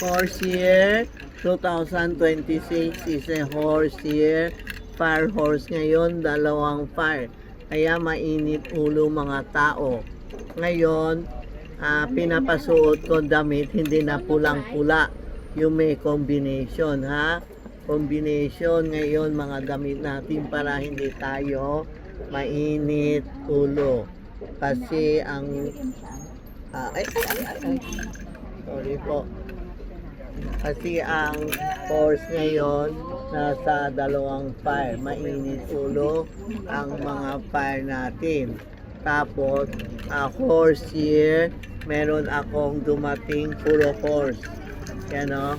Horse year 2026 is a horse year. Fire horse ngayon, dalawang fire. Kaya mainit ulo mga tao. Ngayon, pinapasuot ko damit, hindi na pulang-pula. Yung may combination, ha? Combination ngayon mga damit natin para hindi tayo mainit ulo. Kasi ang sorry po. Kasi ang horse ngayon nasa dalawang fire. Mainit ulo ang mga fire natin. Tapos, horse year, meron akong dumating puro horse. Yan o,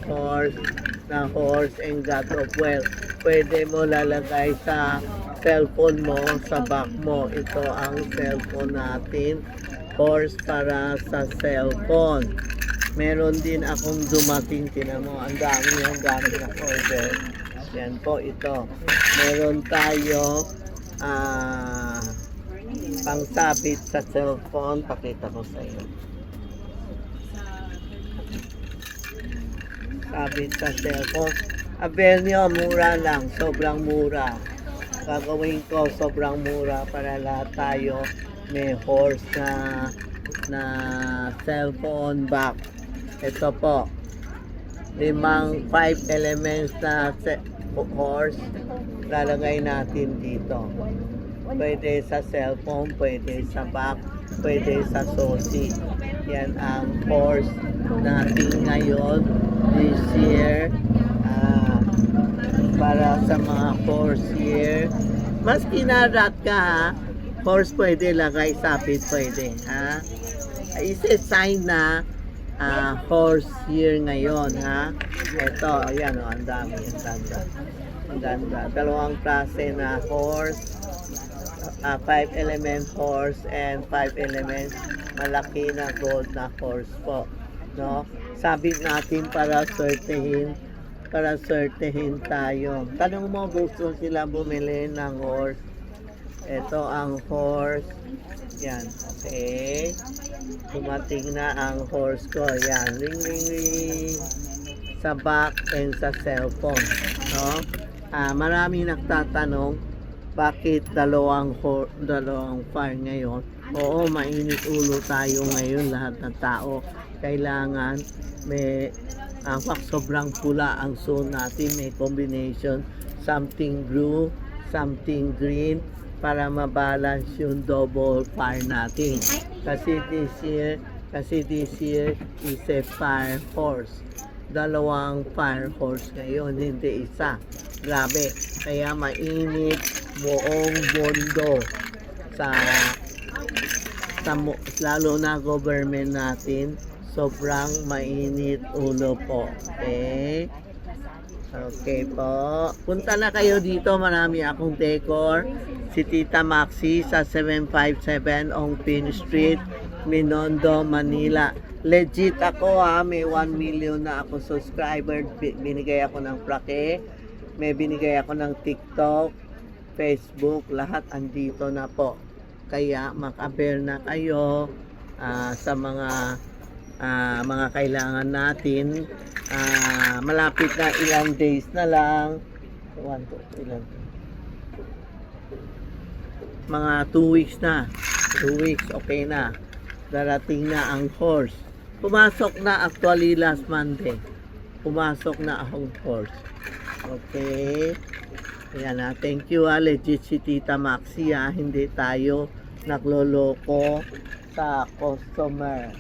horse and God of Wealth. Pwede mo lalagay sa cellphone mo, sa back mo. Ito ang cellphone natin. Horse para sa cellphone. Meron din akong dumating, tinan mo, ang dami na order. Yan po, ito. Meron tayo pangsabit sa cellphone. Pakita ko sa iyo. Sabit sa cellphone. Abelio, mura lang. Sobrang mura. Gagawin ko sobrang mura para lahat tayo may horse na cellphone back. Ito po. 5 elements na horse. Lalagay natin dito. Pwede sa cellphone, pwede sa back, pwede sa sosi. Yan ang horse natin ngayon this year. Para sa mga horse year. Mas kinarat ka ha. Horse pwede lagay, sapit pwede ha. Isa sign na horse year ngayon ha. Ito, ayan o, ang dami, ang ganda. Ang ganda. Dalawang klase na horse. 5 element horse and 5 element malaki na gold na horse po. No? Sabit natin para swertehin tayo. Tanong mo, gusto sila bumili ng horse. Ito ang horse. Yan. Okay. Dumating na ang horse ko. Yan. Ring, ring, ring. Sa back and sa cellphone. No? Marami nagtatanong, bakit dalawang fire ngayon? Oo, mainit ulo tayo ngayon lahat ng tao. Kailangan may sobrang pula ang zone natin, may combination, something blue, something green, para mabalance yung double fire natin. Kasi this year is a fire horse. Dalawang fire horse ngayon, hindi isa. Grabe, kaya mainit buong mundo lalo na government natin. Sobrang mainit ulo po. Okay? Okay po. Punta na kayo dito. Marami akong decor. Si Tita Maxi sa 757 Ongpin Street, Binondo, Manila. Legit ako ha. May 1 million na ako subscriber. Binigay ako ng plaque. May binigay ako ng TikTok, Facebook. Lahat andito na po. Kaya makaber na kayo sa mga kailangan natin. Malapit na, ilang days na lang. Mga 2 weeks na. 2 weeks, okay na. Darating na ang horse. Pumasok na actually last Monday. Pumasok na ang horse. Okay. Ayan na. Thank you ha. Legit si Tita Maxi ha. Hindi tayo nagloloko sa customer.